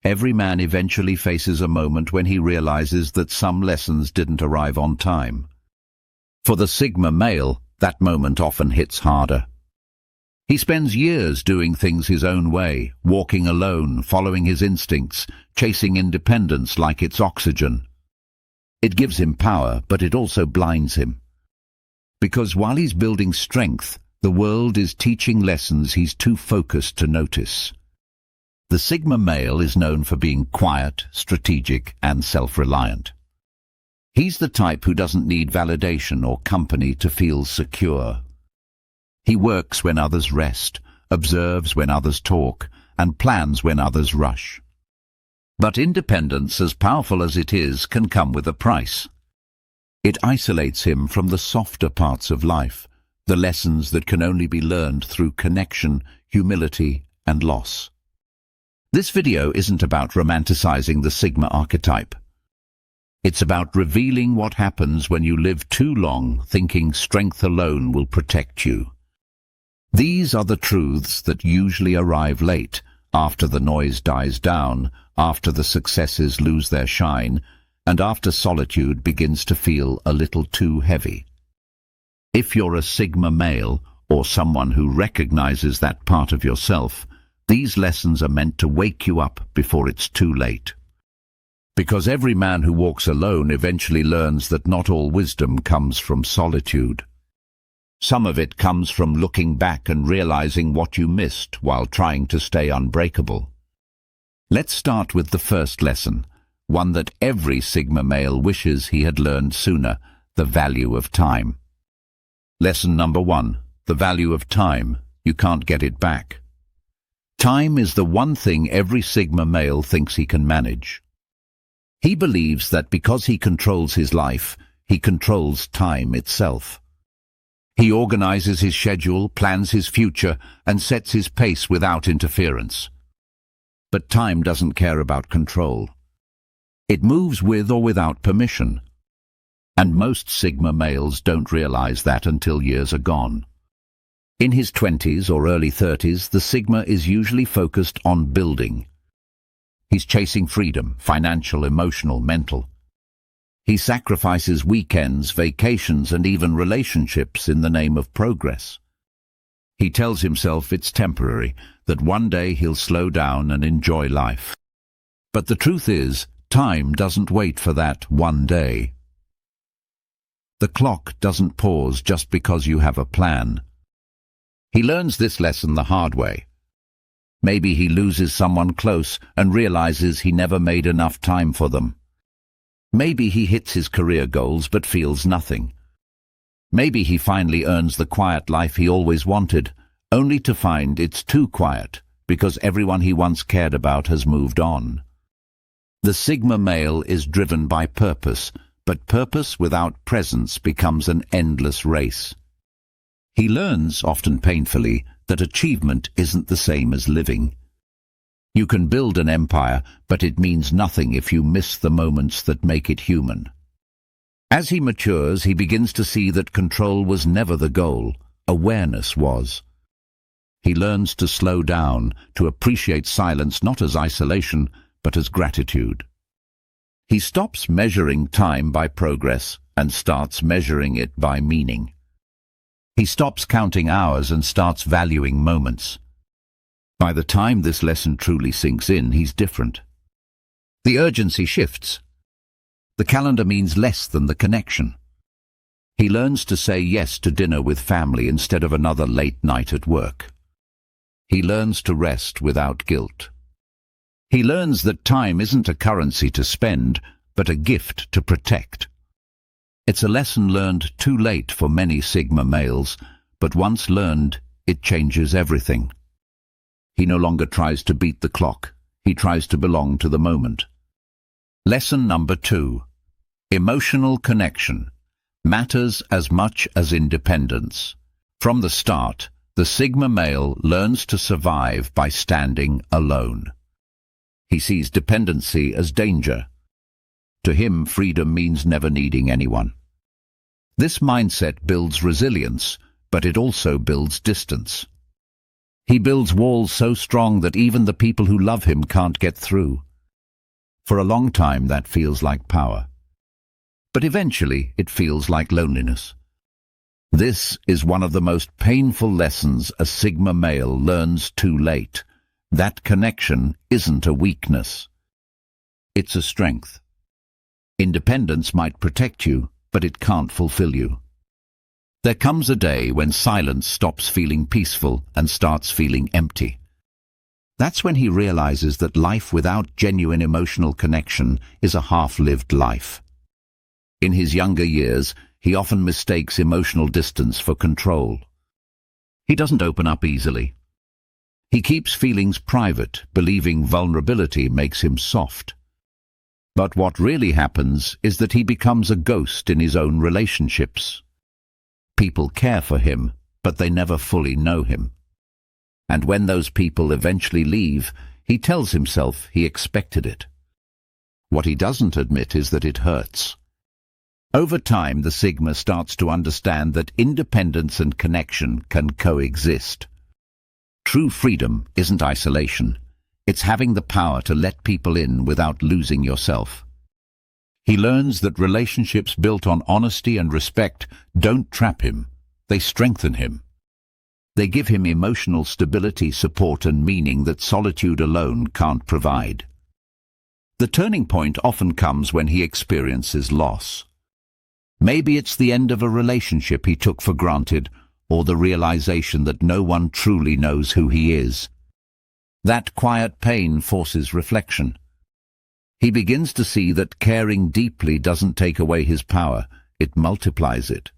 Every man eventually faces a moment when he realizes that some lessons didn't arrive on time. For the Sigma male, that moment often hits harder. He spends years doing things his own way, walking alone, following his instincts, chasing independence like it's oxygen. It gives him power, but it also blinds him. Because while he's building strength, the world is teaching lessons he's too focused to notice. The Sigma male is known for being quiet, strategic, and self-reliant. He's the type who doesn't need validation or company to feel secure. He works when others rest, observes when others talk, and plans when others rush. But independence, as powerful as it is, can come with a price. It isolates him from the softer parts of life, the lessons that can only be learned through connection, humility, and loss. This video isn't about romanticizing the Sigma archetype. It's about revealing what happens when you live too long thinking strength alone will protect you. These are the truths that usually arrive late, after the noise dies down, after the successes lose their shine, and after solitude begins to feel a little too heavy. If you're a Sigma male, or someone who recognizes that part of yourself, these lessons are meant to wake you up before it's too late. Because every man who walks alone eventually learns that not all wisdom comes from solitude. Some of it comes from looking back and realizing what you missed while trying to stay unbreakable. Let's start with the first lesson, one that every Sigma male wishes he had learned sooner: the value of time. Lesson number 1, the value of time. You can't get it back. Time is the one thing every Sigma male thinks he can manage. He believes that because he controls his life, he controls time itself. He organizes his schedule, plans his future, and sets his pace without interference. But time doesn't care about control. It moves with or without permission. And most Sigma males don't realize that until years are gone. In his 20s or early 30s, the Sigma is usually focused on building. He's chasing freedom, financial, emotional, mental. He sacrifices weekends, vacations, and even relationships in the name of progress. He tells himself it's temporary, that one day he'll slow down and enjoy life. But the truth is, time doesn't wait for that one day. The clock doesn't pause just because you have a plan. He learns this lesson the hard way. Maybe he loses someone close and realizes he never made enough time for them. Maybe he hits his career goals but feels nothing. Maybe he finally earns the quiet life he always wanted, only to find it's too quiet because everyone he once cared about has moved on. The Sigma male is driven by purpose, but purpose without presence becomes an endless race. He learns, often painfully, that achievement isn't the same as living. You can build an empire, but it means nothing if you miss the moments that make it human. As he matures, he begins to see that control was never the goal, awareness was. He learns to slow down, to appreciate silence not as isolation, but as gratitude. He stops measuring time by progress and starts measuring it by meaning. He stops counting hours and starts valuing moments. By the time this lesson truly sinks in, he's different. The urgency shifts. The calendar means less than the connection. He learns to say yes to dinner with family instead of another late night at work. He learns to rest without guilt. He learns that time isn't a currency to spend, but a gift to protect. It's a lesson learned too late for many Sigma males, but once learned, it changes everything. He no longer tries to beat the clock. He tries to belong to the moment. Lesson number 2. Emotional connection matters as much as independence. From the start, the Sigma male learns to survive by standing alone. He sees dependency as danger. To him, freedom means never needing anyone. This mindset builds resilience, but it also builds distance. He builds walls so strong that even the people who love him can't get through. For a long time that feels like power. But eventually it feels like loneliness. This is one of the most painful lessons a Sigma male learns too late. That connection isn't a weakness. It's a strength. Independence might protect you, but it can't fulfill you. There comes a day when silence stops feeling peaceful and starts feeling empty. That's when he realizes that life without genuine emotional connection is a half-lived life. In his younger years, he often mistakes emotional distance for control. He doesn't open up easily. He keeps feelings private, believing vulnerability makes him soft. But what really happens is that he becomes a ghost in his own relationships. People care for him, but they never fully know him. And when those people eventually leave, he tells himself he expected it. What he doesn't admit is that it hurts. Over time, the Sigma starts to understand that independence and connection can coexist. True freedom isn't isolation. It's having the power to let people in without losing yourself. He learns that relationships built on honesty and respect don't trap him, they strengthen him. They give him emotional stability, support and meaning that solitude alone can't provide. The turning point often comes when he experiences loss. Maybe it's the end of a relationship he took for granted, or the realization that no one truly knows who he is. That quiet pain forces reflection. He begins to see that caring deeply doesn't take away his power, it multiplies it.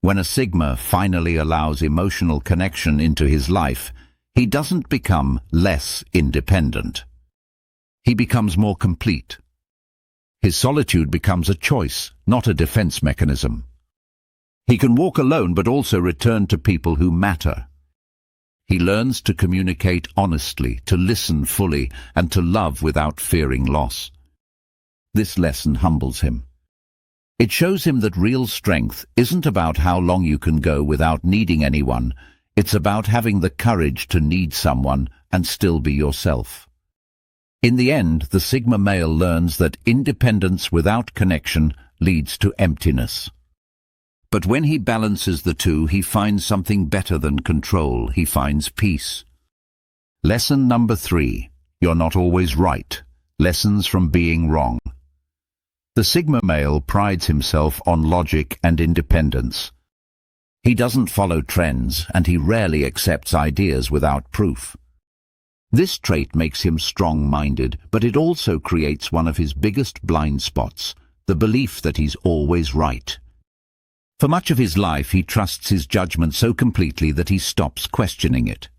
When a Sigma finally allows emotional connection into his life, he doesn't become less independent. He becomes more complete. His solitude becomes a choice, not a defense mechanism. He can walk alone but also return to people who matter. He learns to communicate honestly, to listen fully, and to love without fearing loss. This lesson humbles him. It shows him that real strength isn't about how long you can go without needing anyone. It's about having the courage to need someone and still be yourself. In the end, the Sigma male learns that independence without connection leads to emptiness. But when he balances the two, he finds something better than control. He finds peace. Lesson number 3. You're not always right. Lessons from being wrong. The Sigma male prides himself on logic and independence. He doesn't follow trends, and he rarely accepts ideas without proof. This trait makes him strong-minded, but it also creates one of his biggest blind spots, the belief that he's always right. For much of his life, he trusts his judgment so completely that he stops questioning it.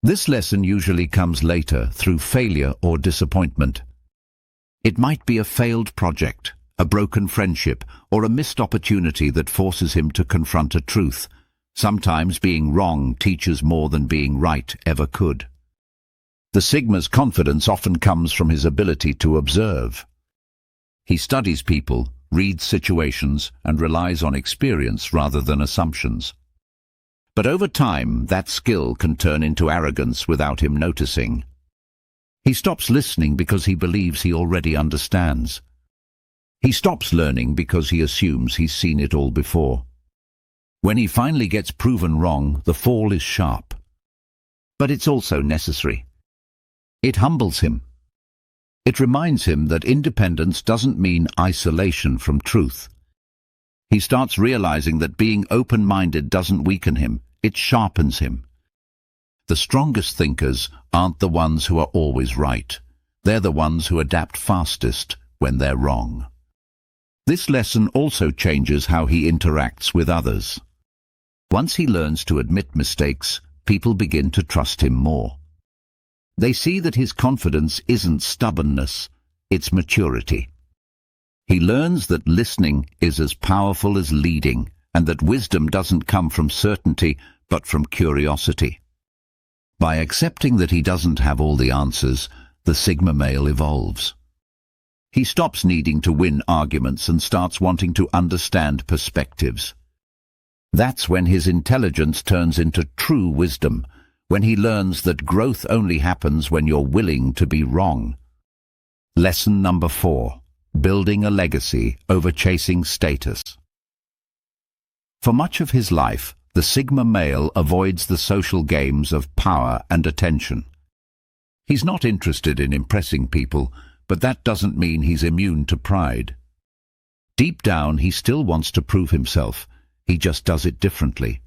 This lesson usually comes later through failure or disappointment. It might be a failed project, a broken friendship, or a missed opportunity that forces him to confront a truth. Sometimes being wrong teaches more than being right ever could. The Sigma's confidence often comes from his ability to observe. He studies people, reads situations, and relies on experience rather than assumptions. But over time, that skill can turn into arrogance without him noticing. He stops listening because he believes he already understands. He stops learning because he assumes he's seen it all before. When he finally gets proven wrong, the fall is sharp. But it's also necessary. It humbles him. It reminds him that independence doesn't mean isolation from truth. He starts realizing that being open-minded doesn't weaken him, it sharpens him. The strongest thinkers aren't the ones who are always right. They're the ones who adapt fastest when they're wrong. This lesson also changes how he interacts with others. Once he learns to admit mistakes, people begin to trust him more. They see that his confidence isn't stubbornness, it's maturity. He learns that listening is as powerful as leading, and that wisdom doesn't come from certainty, but from curiosity. By accepting that he doesn't have all the answers, the Sigma male evolves. He stops needing to win arguments and starts wanting to understand perspectives. That's when his intelligence turns into true wisdom, when he learns that growth only happens when you're willing to be wrong. Lesson number 4. Building a legacy over chasing status. For much of his life, the Sigma male avoids the social games of power and attention. He's not interested in impressing people, but that doesn't mean he's immune to pride. Deep down, he still wants to prove himself. He just does it differently.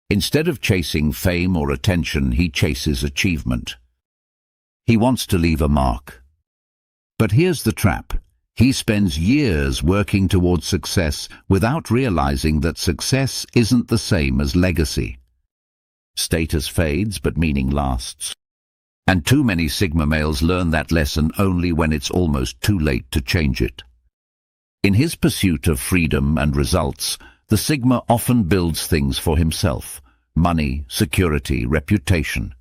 Instead of chasing fame or attention, he chases achievement. He wants to leave a mark. But here's the trap. He spends years working towards success without realizing that success isn't the same as legacy. Status fades, but meaning lasts. And too many Sigma males learn that lesson only when it's almost too late to change it. In his pursuit of freedom and results, the Sigma often builds things for himself: money, security, reputation.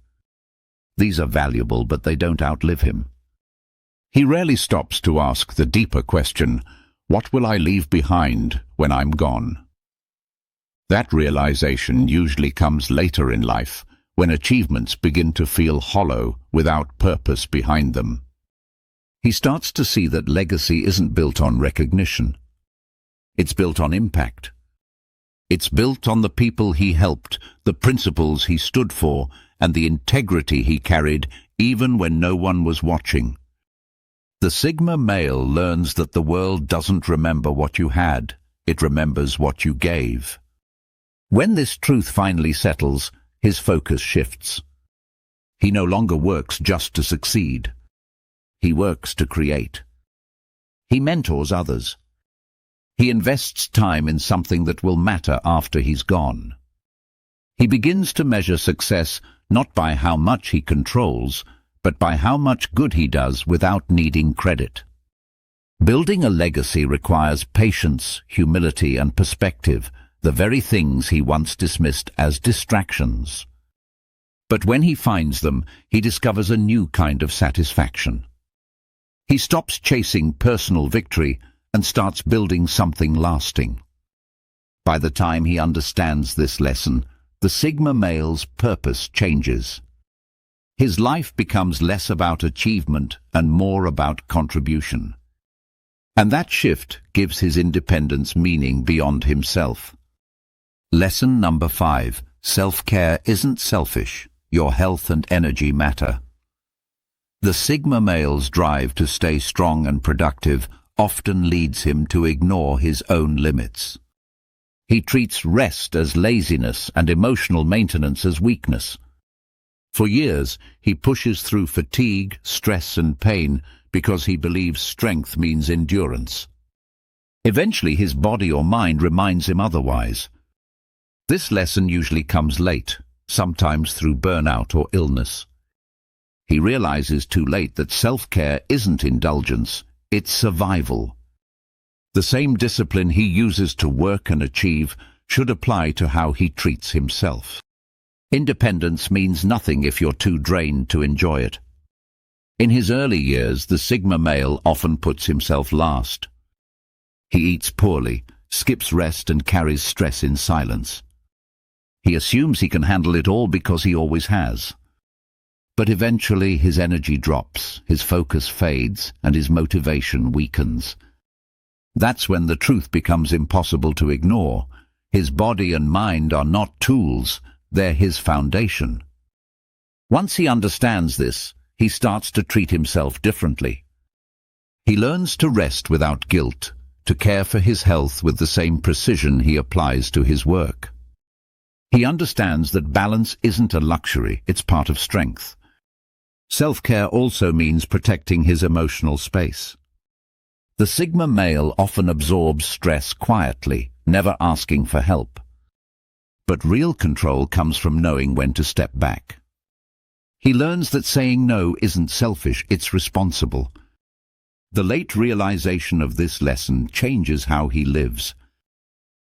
These are valuable, but they don't outlive him. He rarely stops to ask the deeper question, what will I leave behind when I'm gone? That realization usually comes later in life, when achievements begin to feel hollow without purpose behind them. He starts to see that legacy isn't built on recognition. It's built on impact. It's built on the people he helped, the principles he stood for, and the integrity he carried even when no one was watching. The Sigma male learns that the world doesn't remember what you had, it remembers what you gave. When this truth finally settles, his focus shifts. He no longer works just to succeed. He works to create. He mentors others. He invests time in something that will matter after he's gone. He begins to measure success not by how much he controls, but by how much good he does without needing credit. Building a legacy requires patience, humility, and perspective, the very things he once dismissed as distractions. But when he finds them, he discovers a new kind of satisfaction. He stops chasing personal victory and starts building something lasting. By the time he understands this lesson, the Sigma male's purpose changes. His life becomes less about achievement and more about contribution. And that shift gives his independence meaning beyond himself. Lesson number 5. Self-care isn't selfish. Your health and energy matter. The Sigma male's drive to stay strong and productive often leads him to ignore his own limits. He treats rest as laziness and emotional maintenance as weakness. For years, he pushes through fatigue, stress, and pain because he believes strength means endurance. Eventually, his body or mind reminds him otherwise. This lesson usually comes late, sometimes through burnout or illness. He realizes too late that self-care isn't indulgence, it's survival. The same discipline he uses to work and achieve should apply to how he treats himself. Independence means nothing if you're too drained to enjoy it. In his early years, the Sigma male often puts himself last. He eats poorly, skips rest, and carries stress in silence. He assumes he can handle it all because he always has. But eventually his energy drops, his focus fades, and his motivation weakens. That's when the truth becomes impossible to ignore. His body and mind are not tools, they're his foundation. Once he understands this, he starts to treat himself differently. He learns to rest without guilt, to care for his health with the same precision he applies to his work. He understands that balance isn't a luxury, it's part of strength. Self-care also means protecting his emotional space. The Sigma male often absorbs stress quietly, never asking for help. But real control comes from knowing when to step back. He learns that saying no isn't selfish, it's responsible. The late realization of this lesson changes how he lives.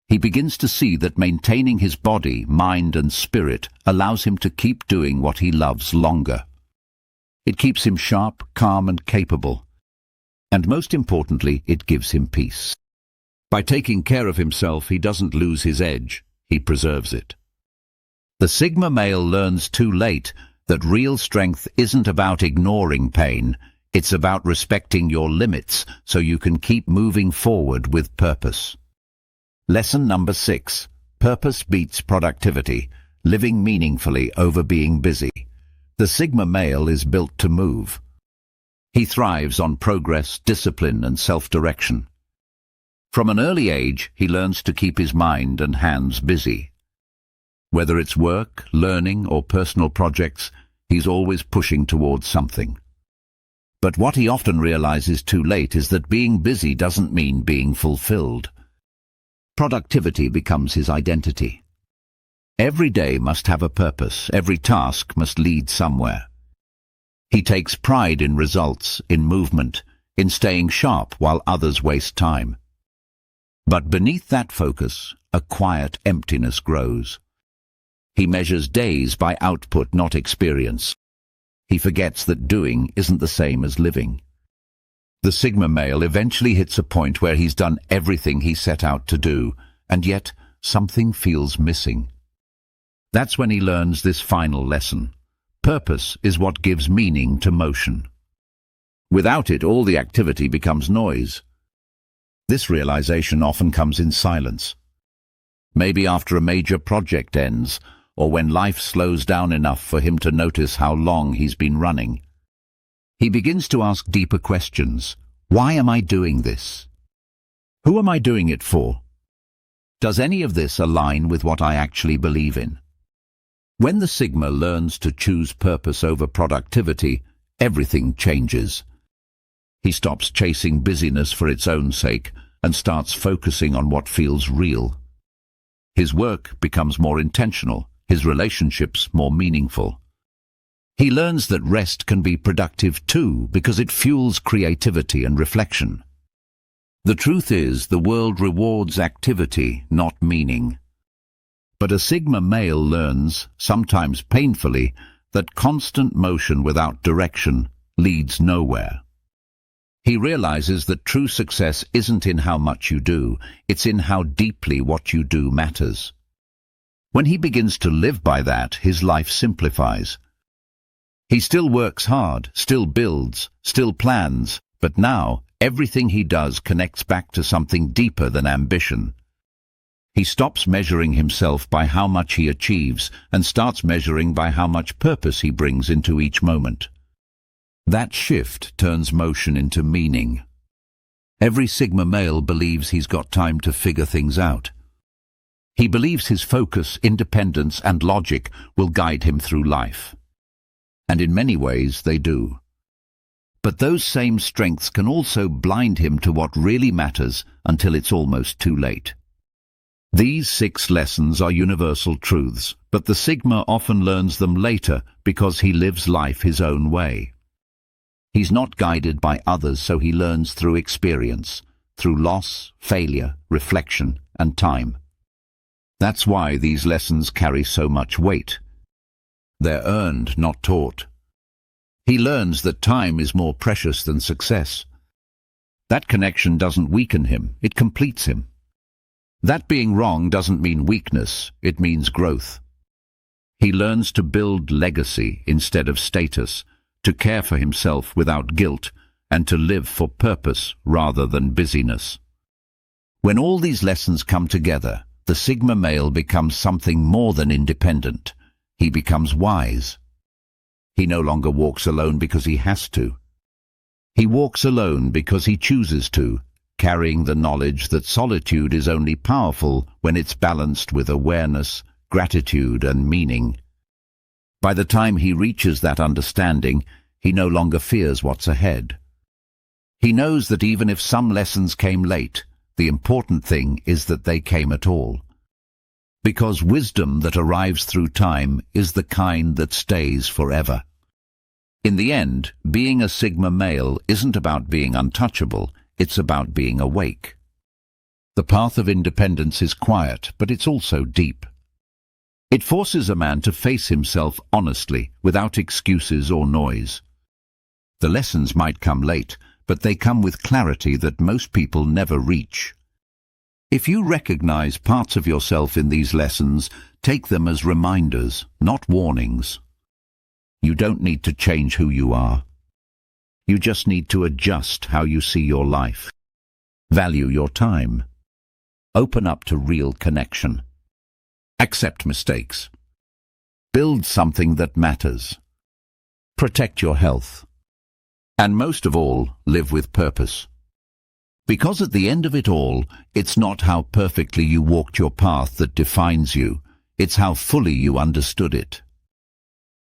He begins to see that maintaining his body, mind, and spirit allows him to keep doing what he loves longer. It keeps him sharp, calm, and capable. And most importantly, it gives him peace. By taking care of himself, he doesn't lose his edge. He preserves it. The Sigma male learns too late that real strength isn't about ignoring pain, It's about respecting your limits so you can keep moving forward with purpose. Lesson number 6. Purpose beats productivity, living meaningfully over being busy. The Sigma male is built to move. He thrives on progress, discipline, and self-direction. From an early age, he learns to keep his mind and hands busy. Whether it's work, learning, or personal projects, he's always pushing towards something. But what he often realizes too late is that being busy doesn't mean being fulfilled. Productivity becomes his identity. Every day must have a purpose, every task must lead somewhere. He takes pride in results, in movement, in staying sharp while others waste time. But beneath that focus, a quiet emptiness grows. He measures days by output, not experience. He forgets that doing isn't the same as living. The Sigma male eventually hits a point where he's done everything he set out to do, and yet something feels missing. That's when he learns this final lesson. Purpose is what gives meaning to motion. Without it, all the activity becomes noise. This realization often comes in silence. Maybe after a major project ends, or when life slows down enough for him to notice how long he's been running. He begins to ask deeper questions. Why am I doing this? Who am I doing it for? Does any of this align with what I actually believe in? When the Sigma learns to choose purpose over productivity, everything changes. He stops chasing busyness for its own sake and starts focusing on what feels real. His work becomes more intentional, his relationships more meaningful. He learns that rest can be productive too because it fuels creativity and reflection. The truth is, the world rewards activity, not meaning. But a Sigma male learns, sometimes painfully, that constant motion without direction leads nowhere. He realizes that true success isn't in how much you do, it's in how deeply what you do matters. When he begins to live by that, his life simplifies. He still works hard, still builds, still plans, but now everything he does connects back to something deeper than ambition. He stops measuring himself by how much he achieves and starts measuring by how much purpose he brings into each moment. That shift turns motion into meaning. Every Sigma male believes he's got time to figure things out. He believes his focus, independence, and logic will guide him through life. And in many ways they do. But those same strengths can also blind him to what really matters until it's almost too late. These 6 lessons are universal truths, but the Sigma often learns them later because he lives life his own way. He's not guided by others, so he learns through experience, through loss, failure, reflection, and time. That's why these lessons carry so much weight. They're earned, not taught. He learns that time is more precious than success. That connection doesn't weaken him, it completes him. That being wrong doesn't mean weakness, it means growth. He learns to build legacy instead of status, to care for himself without guilt, and to live for purpose rather than busyness. When all these lessons come together, the Sigma male becomes something more than independent. He becomes wise. He no longer walks alone because he has to. He walks alone because he chooses to, carrying the knowledge that solitude is only powerful when it's balanced with awareness, gratitude, and meaning. By the time he reaches that understanding, he no longer fears what's ahead. He knows that even if some lessons came late, the important thing is that they came at all. Because wisdom that arrives through time is the kind that stays forever. In the end, being a Sigma male isn't about being untouchable, it's about being awake. The path of independence is quiet, but it's also deep. It forces a man to face himself honestly, without excuses or noise. The lessons might come late, but they come with clarity that most people never reach. If you recognize parts of yourself in these lessons, take them as reminders, not warnings. You don't need to change who you are. You just need to adjust how you see your life. Value your time. Open up to real connection. Accept mistakes. Build something that matters. Protect your health. And most of all, live with purpose. Because at the end of it all, it's not how perfectly you walked your path that defines you, it's how fully you understood it.